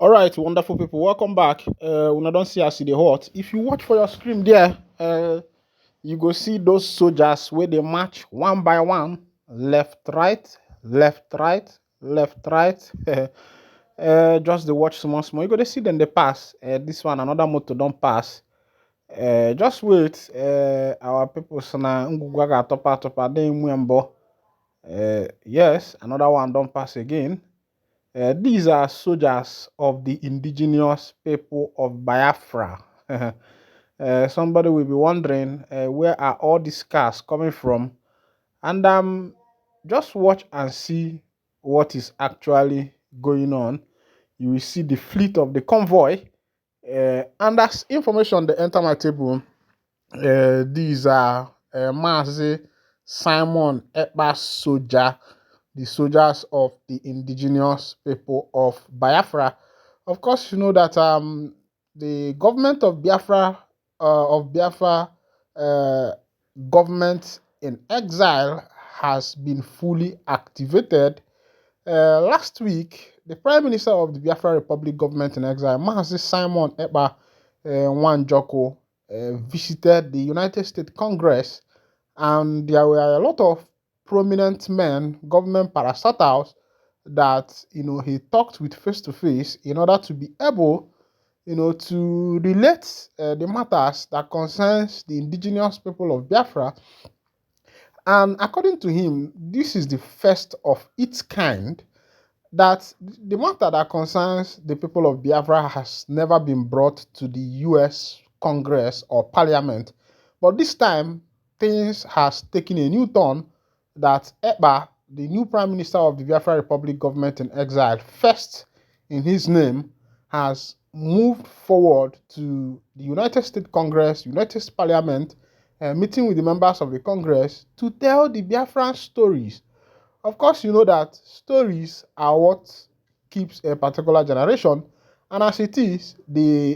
All right, wonderful people, welcome back. Una don't see us in the hot. If you watch for your screen there, you go see those soldiers where they march one by one, left, right, left, right, left, right. Just the watch small, small. You go to see them they pass. This one, another motor don't pass. Just wait. Our people sana ngugwaga topa topa de mwembo. Yes, another one don't pass again. These are soldiers of the indigenous people of Biafra. Somebody will be wondering where are all these cars coming from, and just watch and see what is actually going on. You will see the fleet of the convoy, and as information they enter my table. These are Mazi Simon Epka'S soldier, the soldiers of the indigenous people of Biafra. Of course, you know that the government of Biafra, uh, government in exile has been fully activated. Last week, the Prime Minister of the Biafra Republic government in exile, Mazi Simon Ekpa Wanjoko, visited the United States Congress, and there were a lot of prominent men, government parastatals, that he talked with face to face in order to be able to relate the matters that concerns the indigenous people of Biafra. And according to him, this is the first of its kind that the matter that concerns the people of Biafra has never been brought to the US Congress or Parliament. But this time, things has taken a new turn that Ekpa, the new Prime Minister of the Biafra Republic government in exile, first in his name, has moved forward to the United States Congress, United States Parliament, meeting with the members of the Congress to tell the Biafran stories. Of course, you know that stories are what keeps a particular generation, and as it is,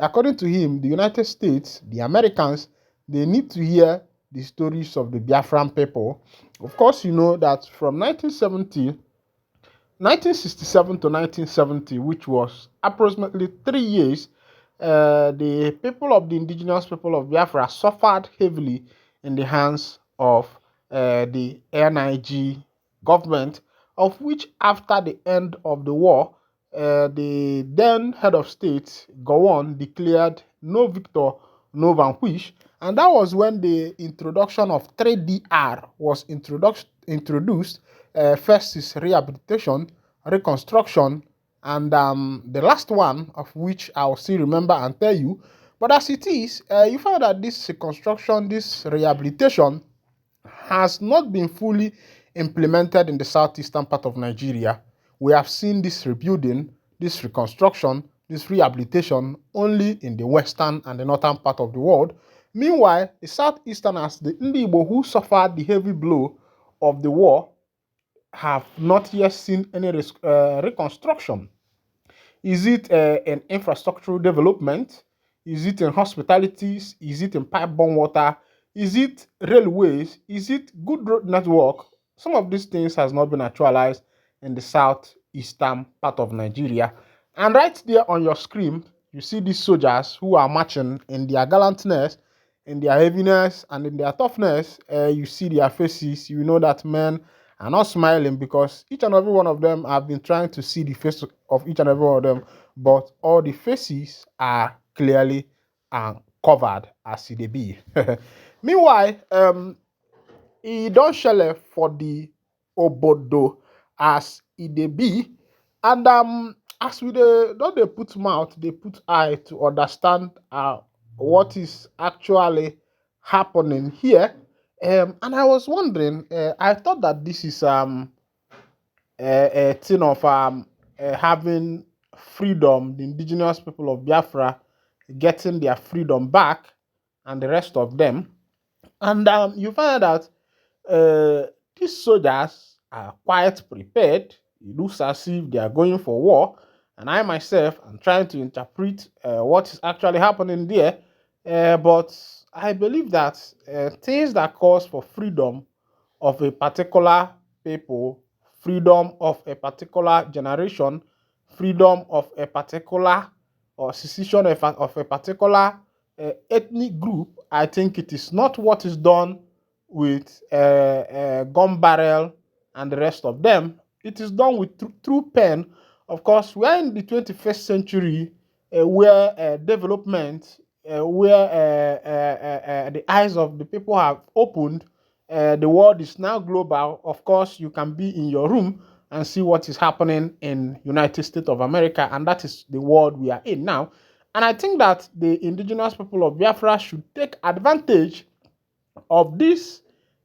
according to him, the United States, the Americans, they need to hear the stories of the Biafran people. Of course, you know that from 1967 to 1970, which was approximately 3 years, the people of the indigenous people of Biafra suffered heavily in the hands of the NIG government, of which after the end of the war, the then head of state, Gowon, declared no victor, no vanquish. And that was when the introduction of 3DR was introduced. First is rehabilitation, reconstruction, and the last one of which I'll still remember and tell you. But as it is, you find that this reconstruction, this rehabilitation, has not been fully implemented in the southeastern part of Nigeria. We have seen this rebuilding, this reconstruction, this rehabilitation only in the western and the northern part of the world. Meanwhile, the southeasterners, the Ndigbo who suffered the heavy blow of the war, have not yet seen any reconstruction. Is it an infrastructural development? Is it in hospitalities? Is it in pipe-borne water? Is it railways? Is it good road network? Some of these things has not been actualized in the southeastern part of Nigeria. And right there on your screen, you see these soldiers who are marching in their gallantness, in their heaviness, and in their toughness. You see their faces. You know that men are not smiling because each and every one of them have been trying to see the face of each and every one of them, but all the faces are clearly covered as they be. Meanwhile, e don shele for the obodo as e dey be, and as we don dey put mouth, dey put eye to understand what is actually happening here. And I was wondering, I thought that this is a thing of having freedom, the indigenous people of Biafra getting their freedom back, and the rest of them. And you find out these soldiers are quite prepared. It looks as if they are going for war. And I myself am trying to interpret what is actually happening there. But I believe that things that cause for freedom of a particular people, freedom of a particular generation, freedom of a particular or secession of a particular ethnic group, I think it is not what is done with gun barrel and the rest of them. It is done with true pen. Of course, we are in the 21st century where development, where the eyes of the people have opened. The world is now global. Of course, you can be in your room and see what is happening in United States of America, and that is the world we are in now. And I think that the indigenous people of Biafra should take advantage of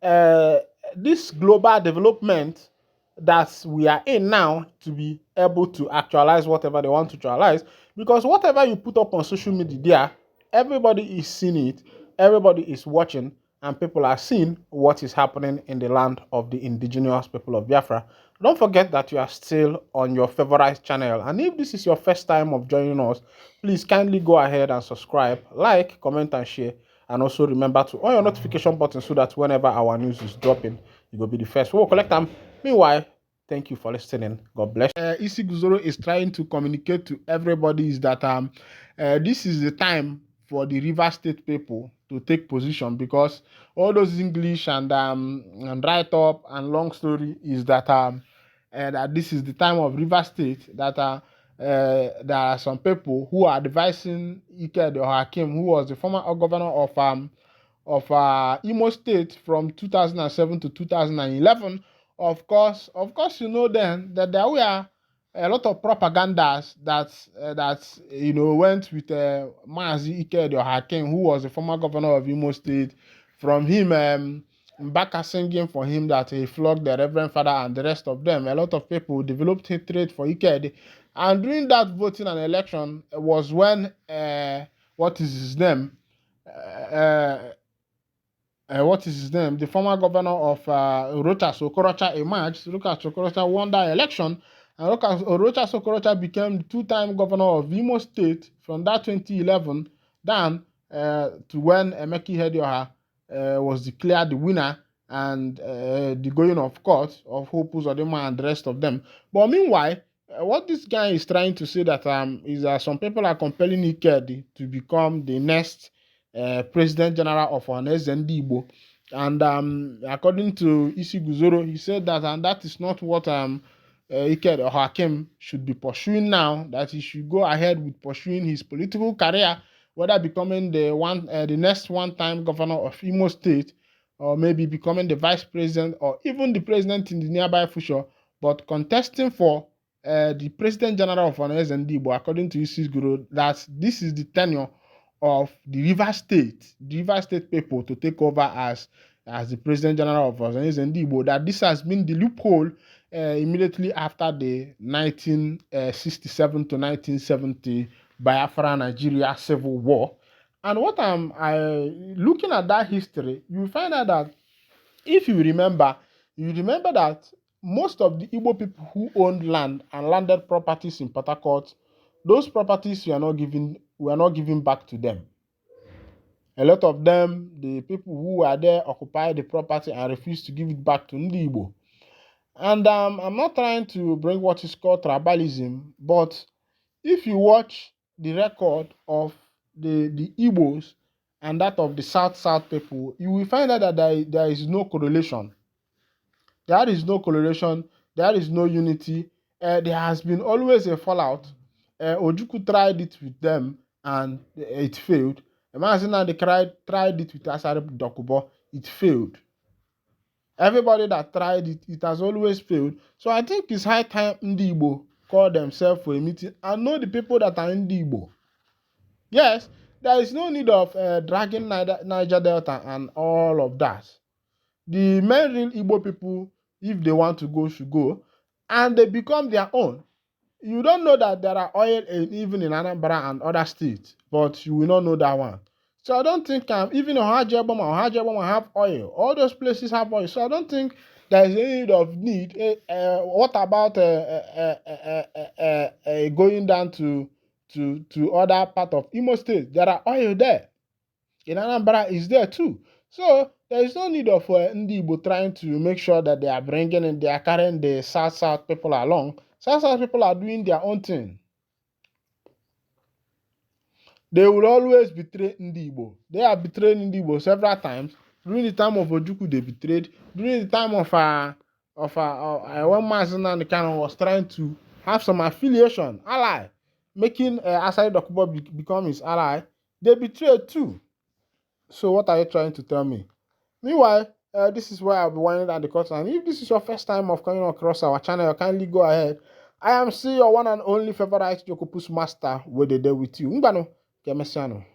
uh, this global development that we are in now to be able to actualize whatever they want to actualize. Because whatever you put up on social media, there, everybody is seeing it, everybody is watching, and people are seeing what is happening in the land of the indigenous people of Biafra. Don't forget that you are still on your favorite channel. And if this is your first time of joining us, please kindly go ahead and subscribe, like, comment, and share. And also remember to on your notification button so that whenever our news is dropping, you will be the first. We'll collect them. Meanwhile, thank you for listening. God bless. Isi Guzoro is trying to communicate to everybody is that this is the time for the River State people to take position, because all those English and write up and long story is that this is the time of River State, that there are some people who are advising Ike the Hakim, who was the former governor of Imo State from 2007 to 2011. Of course, you know then that there were a lot of propagandas that went with Mazi Ike the Hakim, who was the former governor of Imo State. From him, Mbaka singing for him that he flogged the Reverend Father and the rest of them. A lot of people developed hatred for Ike. And during that voting and election was when what is his name? What is his name? The former governor of Rochas Okorocha emerged. Rochas Okorocha won that election, and Rochas Okorocha became two-time governor of Imo State from that 2011 down to when Emeki Hedioha was declared the winner, and the going of court of Hope Uzodinma and the rest of them. But meanwhile, what this guy is trying to say that is that some people are compelling Ikedi to become the next President General of ohanezendigbo. And according to Isi Guzoro, he said that, and that is not what Iked or Hakim should be pursuing now, that he should go ahead with pursuing his political career, whether becoming the next one-time governor of Imo State, or maybe becoming the vice president, or even the president in the nearby future, but contesting for the President General of ohanezendigbo, according to Isi Guzoro, that this is the tenure of the River State people to take over as the President General of ohanezendigbo, that this has been the loophole immediately after the 1967 to 1970 Biafra Nigeria Civil War. And what I looking at that history, you find out that if you remember that most of the Igbo people who owned land and landed properties in Port Harcourt, those properties were not given back to them. A lot of them, the people who were there, occupied the property and refused to give it back to Ndi Igbo. And I'm not trying to bring what is called tribalism, but if you watch the record of the Igbos and that of the South people, you will find out that there is no correlation. There is no correlation. There is no unity. There has been always a fallout. Ojukwu tried it with them and it failed. Mazina they tried it with Asari Dokubo. It failed. Everybody that tried it, it has always failed. So I think it's high time Ndi Igbo call themselves for a meeting and know the people that are in Ndi Igbo. Yes, there is no need of dragging Niger Delta and all of that. The main real Igbo people, if they want to go, should go, and they become their own. You don't know that there are oil even in Anambra and other states, but you will not know that one. So I don't think even Ohajeboma have oil. All those places have oil. So I don't think there is any need. What about going down to other part of Imo State? There are oil there. In Anambra is there too. So there is no need of Ndi Igbo trying to make sure that they are carrying the South people along, Such people are doing their own thing. They will always betray Ndigbo. They have betrayed Ndigbo several times. During the time of Ojukwu, they betrayed. During the time of when Mazina Nkano was trying to have some affiliation, ally, making Asari Dokubo become his ally, they betrayed too. So what are you trying to tell me? Meanwhile, this is where I'll be winding down the curtain. And if this is your first time of coming across our channel, kindly go ahead. I am still your one and only favorite Jokopus master, where they there with you. Ngbano, Kemesiano.